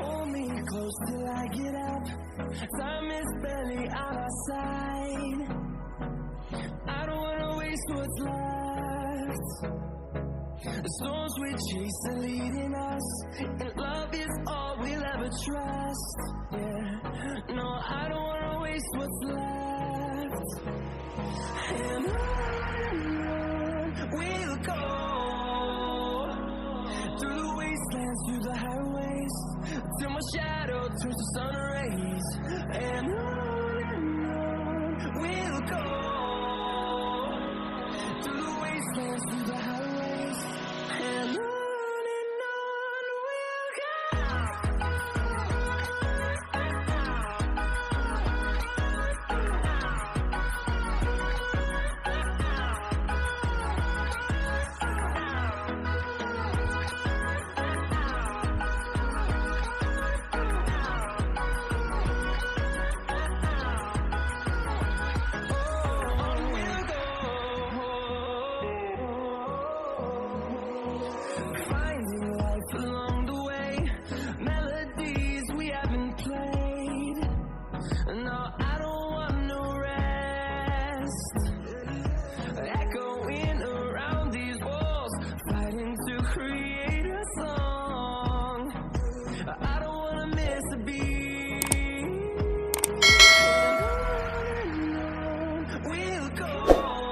Hold me close till I get up. Time is barely on our side. I don't wanna waste what's left. The storms we chase are leading us, and love is all we'll ever trust. Yeah, no, I don't wanna waste what's left. And on we'll go, through the wastelands, through the highways, till my shadow turns to sun rays. And on we'll go, through the wastelands, through the highways, and on we'll go. Find